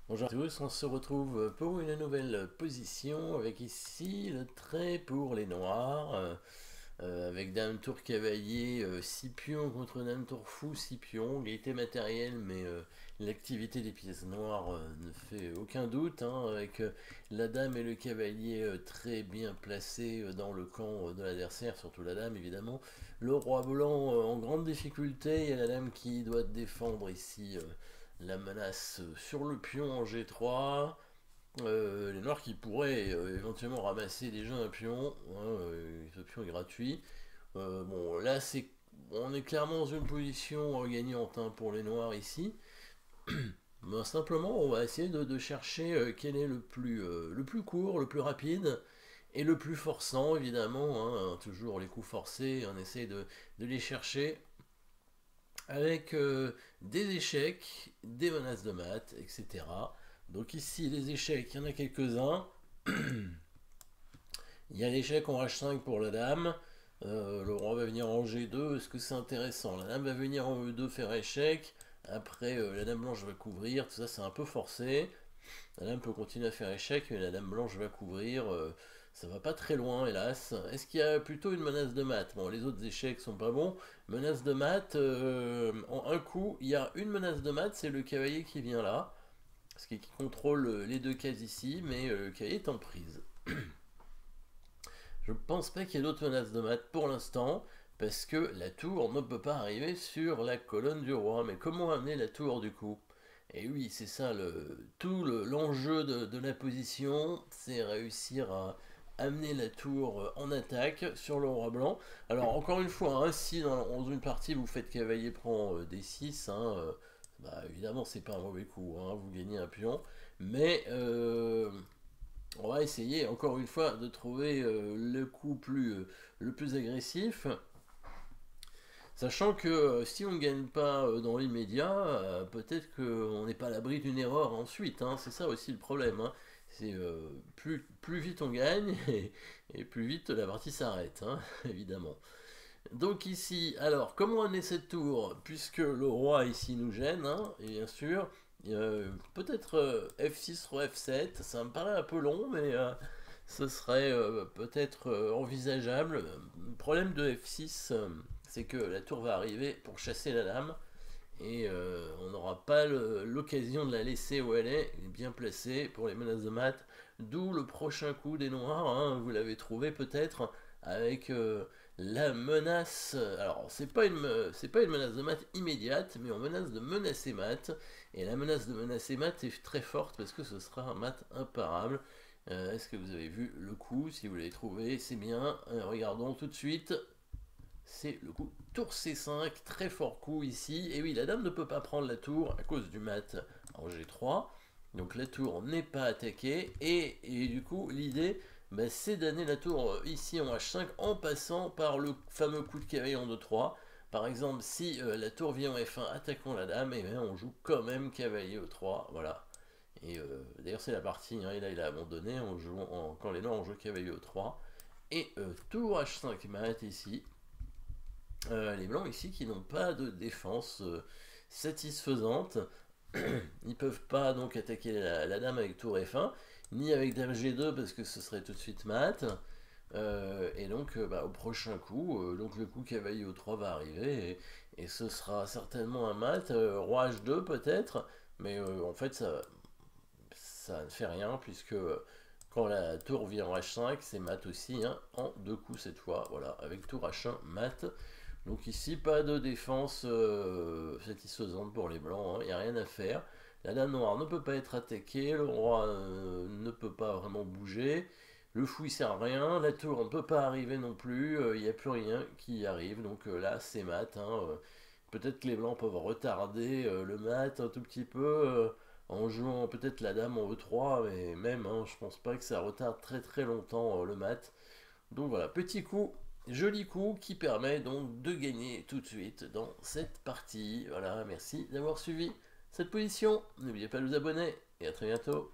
Bonjour à tous, on se retrouve pour une nouvelle position avec ici le trait pour les noirs, avec dame tour cavalier 6 pions contre dame tour fou 6 pions, égalité matérielle mais l'activité des pièces noires ne fait aucun doute, hein, avec la dame et le cavalier très bien placés dans le camp de l'adversaire, surtout la dame évidemment, le roi blanc en grande difficulté, il y a la dame qui doit défendre ici la menace sur le pion en G3, les noirs qui pourraient éventuellement ramasser déjà un pion, hein, ce pion est gratuit. Bon, là on est clairement dans une position gagnante, hein, pour les noirs ici. Ben, simplement, on va essayer de chercher quel est le plus court, le plus rapide et le plus forçant, évidemment, hein, toujours les coups forcés, on essaye de les chercher avec des échecs, des menaces de maths, etc. Donc ici, les échecs, il y en a quelques-uns. Il y a l'échec en H5 pour la dame. Le roi va venir en G2. Est-ce que c'est intéressant? La dame va venir en E2 faire échec. Après, la dame blanche va couvrir. Tout ça, c'est un peu forcé. La dame peut continuer à faire échec, mais la dame blanche va couvrir. Ça va pas très loin, hélas. Est-ce qu'il y a plutôt une menace de maths? Bon, les autres échecs sont pas bons. Menace de maths, en un coup, il y a une menace de maths, c'est le cavalier qui vient là. Ce qui contrôle les deux cases ici, mais le cavalier est en prise. Je pense pas qu'il y ait d'autres menaces de maths pour l'instant, parce que la tour ne peut pas arriver sur la colonne du roi. Mais comment amener la tour du coup? Et oui, c'est ça l'enjeu de la position, c'est réussir à amener la tour en attaque sur le roi blanc. Alors encore une fois, hein, si dans une partie vous faites cavalier prend D6, hein, bah, évidemment c'est pas un mauvais coup, hein, vous gagnez un pion, mais on va essayer encore une fois de trouver le plus agressif. Sachant que si on ne gagne pas dans l'immédiat, peut-être qu'on n'est pas à l'abri d'une erreur ensuite, hein. C'est ça aussi le problème, hein. C'est plus vite on gagne et plus vite la partie s'arrête, hein, évidemment. Donc ici, alors comment amener cette tour? Puisque le roi ici nous gêne, hein, et bien sûr, peut-être F6 roi F7, ça me paraît un peu long, mais ce serait peut-être envisageable. Le problème de F6, c'est que la tour va arriver pour chasser la dame et on n'aura pas l'occasion de la laisser où elle est bien placée pour les menaces de mat. D'où le prochain coup des noirs, hein, vous l'avez trouvé peut-être avec la menace. Alors c'est pas une menace de mat immédiate, mais on menace de menacer mat. Et la menace de menacer mat est très forte parce que ce sera un mat imparable. Est-ce que vous avez vu le coup? Si vous l'avez trouvé, c'est bien. Regardons tout de suite. C'est le coup tour C5, très fort coup ici. Et oui, la dame ne peut pas prendre la tour à cause du mat en G3. Donc la tour n'est pas attaquée. Et du coup, l'idée, bah, c'est d'amener la tour ici en H5 en passant par le fameux coup de cavalier en 2-3. Par exemple, si la tour vient en F1 attaquant la dame, et bien on joue quand même cavalier E3. Voilà. Et d'ailleurs, c'est la partie, hein, et là il a abandonné quand les noirs ont joué cavalier E3. Et tour H5 mat ici. Les blancs ici qui n'ont pas de défense satisfaisante. Ils peuvent pas donc attaquer la dame avec tour F1, ni avec dame G2 parce que ce serait tout de suite mat. Et donc bah, au prochain coup, donc le coup cavalier O3 va arriver et ce sera certainement un mat, roi H2 peut-être, mais en fait ça ne fait rien puisque quand la tour vient en H5 c'est mat aussi, hein, en deux coups cette fois, voilà, avec tour H1 mat. Donc ici, pas de défense satisfaisante pour les blancs, il n'y a rien à faire. La dame noire ne peut pas être attaquée, le roi ne peut pas vraiment bouger, le fou il sert à rien, la tour ne peut pas arriver non plus, il n'y a plus rien qui arrive, donc là c'est mat, hein, peut-être que les blancs peuvent retarder le mat un tout petit peu en jouant peut-être la dame en E3, mais même, hein, je pense pas que ça retarde très très longtemps le mat. Donc voilà, petit coup, joli coup qui permet donc de gagner tout de suite dans cette partie. Voilà, merci d'avoir suivi cette position. N'oubliez pas de vous abonner et à très bientôt.